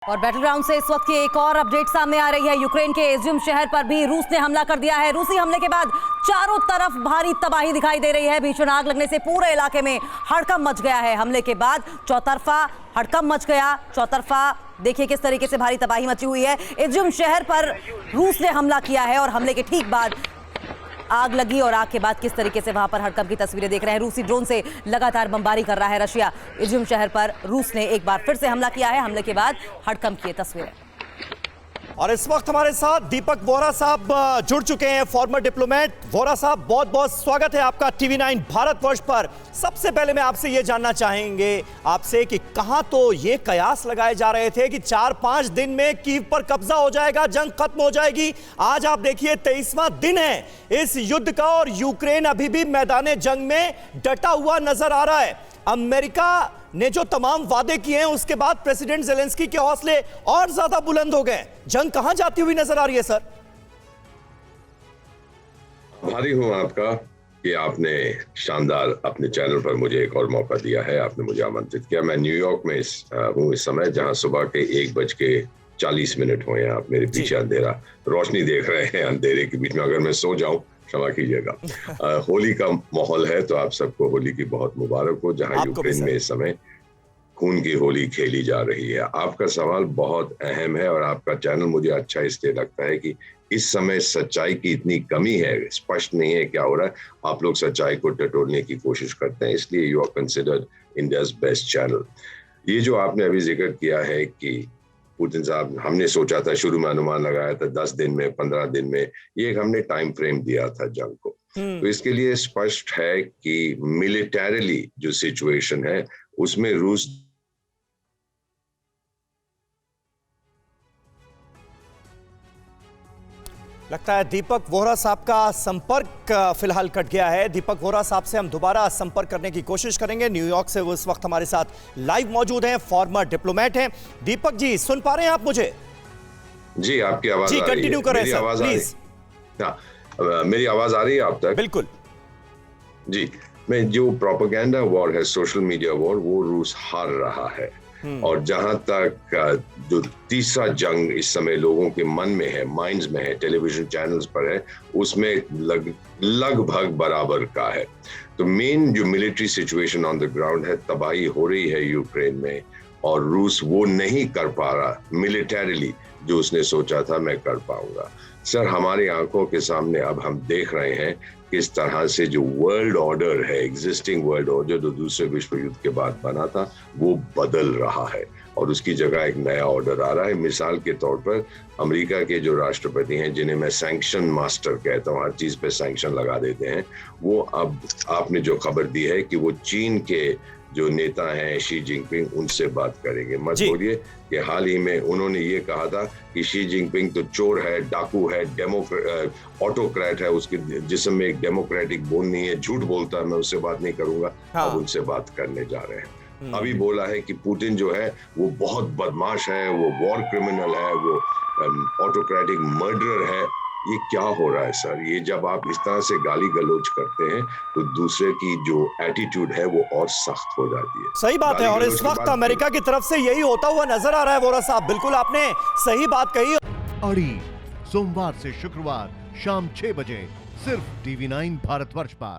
और बैटलग्राउंड से इस वक्त की एक और अपडेट सामने आ रही है। यूक्रेन के इज्यूम शहर पर भी रूस ने हमला कर दिया है। रूसी हमले के बाद चारों तरफ भारी तबाही दिखाई दे रही है। भीषण आग लगने से पूरे इलाके में हड़कंप मच गया है। हमले के बाद चौतरफा हड़कंप मच गया। चौतरफा देखिए किस तरीके से भारी तबाही मची हुई है। इज्यूम शहर पर रूस ने हमला किया है और हमले के ठीक बाद आग लगी और आग के बाद किस तरीके से वहां पर हड़कंप की तस्वीरें देख रहे हैं। रूसी ड्रोन से लगातार बमबारी कर रहा है रशिया। इज्यूम शहर पर रूस ने एक बार फिर से हमला किया है। हमले के बाद हड़कंप की तस्वीरें। और इस वक्त हमारे साथ दीपक वोरा साहब जुड़ चुके हैं, फॉर्मर डिप्लोमेट। वोरा साहब, बहुत बहुत स्वागत है आपका TV9 भारतवर्ष पर। सबसे पहले मैं आपसे ये जानना चाहेंगे आपसे कि कहां तो ये कयास लगाए जा रहे थे कि 4-5 दिन में कीव पर कब्जा हो जाएगा, जंग खत्म हो जाएगी। आज आप देखिए 23वां दिन है इस युद्ध का और यूक्रेन अभी भी मैदान जंग में डटा हुआ नजर आ रहा है। अमेरिका ने जो तमाम वादे किए हैं उसके बाद प्रेसिडेंट ज़ेलेंस्की के हौसले और ज्यादा बुलंद हो गए। जंग कहां जाती हुई नजर आ रही है सर? आभारी हूं आपका कि आपने शानदार अपने चैनल पर मुझे एक और मौका दिया है। आपने मुझे आमंत्रित किया। मैं न्यूयॉर्क में हूं इस समय, जहां सुबह के 1:40 हुए हैं। आप मेरे पीछे अंधेरा रोशनी देख रहे हैं। अंधेरे के बीच में अगर मैं सो जाऊं क्षमा कीजिएगा। होली का माहौल है, तो आप सबको होली की बहुत मुबारक हो। जहां यूक्रेन में इस समय खून की होली खेली जा रही है। आपका सवाल बहुत अहम है और आपका चैनल मुझे अच्छा इसलिए लगता है कि इस समय सच्चाई की इतनी कमी है, स्पष्ट नहीं है क्या हो रहा है। आप लोग सच्चाई को टटोलने की कोशिश करते हैं, इसलिए you are considered India's best channel. ये जो आपने अभी जिक्र किया है कि पुतिन साहब, हमने सोचा था, शुरू में अनुमान लगाया था 10 दिन में, 15 दिन में, ये एक हमने टाइम फ्रेम दिया था जंग को। तो इसके लिए स्पष्ट है कि मिलिटरीली जो सिचुएशन है उसमें रूस लगता है दीपक वोरा साहब का संपर्क फिलहाल कट गया है। दीपक वोरा साहब से हम दोबारा संपर्क करने की कोशिश करेंगे। न्यूयॉर्क से वो इस वक्त हमारे साथ लाइव मौजूद हैं, फॉर्मर डिप्लोमेट हैं। दीपक जी, सुन पा रहे हैं आप मुझे? जी, आपकी आवाज जी, कंटिन्यू करें सर प्लीज। मेरी आवाज आ रही है आप तक? बिल्कुल जी। मैं जो प्रोपेगेंडा वॉर है, सोशल मीडिया वॉर, वो रूस हार रहा है। और जहां तक जो तीसरा जंग इस समय लोगों के मन में है, माइंड्स में है, टेलीविजन चैनल्स पर है, उसमें लगभग बराबर का है। तो मेन जो military situation on the ground है, तबाही हो रही है यूक्रेन में और रूस वो नहीं कर पा रहा मिलिटरीली जो उसने सोचा था मैं कर पाऊंगा। सर, हमारी आंखों के सामने अब हम देख रहे हैं किस तरह से जो वर्ल्ड ऑर्डर है, एग्जिस्टिंग वर्ल्ड ऑर्डर जो दूसरे विश्व युद्ध के बाद बना था, वो बदल रहा है और उसकी जगह एक नया ऑर्डर आ रहा है। मिसाल के तौर पर अमेरिका के जो राष्ट्रपति हैं, जिन्हें मैं सैंक्शन मास्टर कहता हूँ, हर चीज पे सैंक्शन लगा देते हैं, वो अब आपने जो खबर दी है कि वो चीन के जो नेता हैं शी जिनपिंग, उनसे बात करेंगे। मत बोलिए कि हाल ही में उन्होंने ये कहा था कि शी जिनपिंग तो चोर है, डाकू है, ऑटोक्रेट है, उसके जिस्म में एक डेमोक्रेटिक बोन नहीं है, झूठ बोलता है, मैं उससे बात नहीं करूंगा। अब उनसे बात करने जा रहे हैं। अभी बोला है कि पुतिन जो है वो बहुत बदमाश है, वो वॉर क्रिमिनल है, वो ऑटोक्रेटिक मर्डरर है। ये क्या हो रहा है सर? ये जब आप इस तरह से गाली गलौज करते हैं तो दूसरे की जो एटीट्यूड है वो और सख्त हो जाती है। सही बात है। और इस वक्त अमेरिका की तरफ से यही होता हुआ नजर आ रहा है। वोरा साहब, बिल्कुल आपने सही बात कही। अड़ी सोमवार से शुक्रवार शाम 6 बजे सिर्फ TV9 भारतवर्ष पर।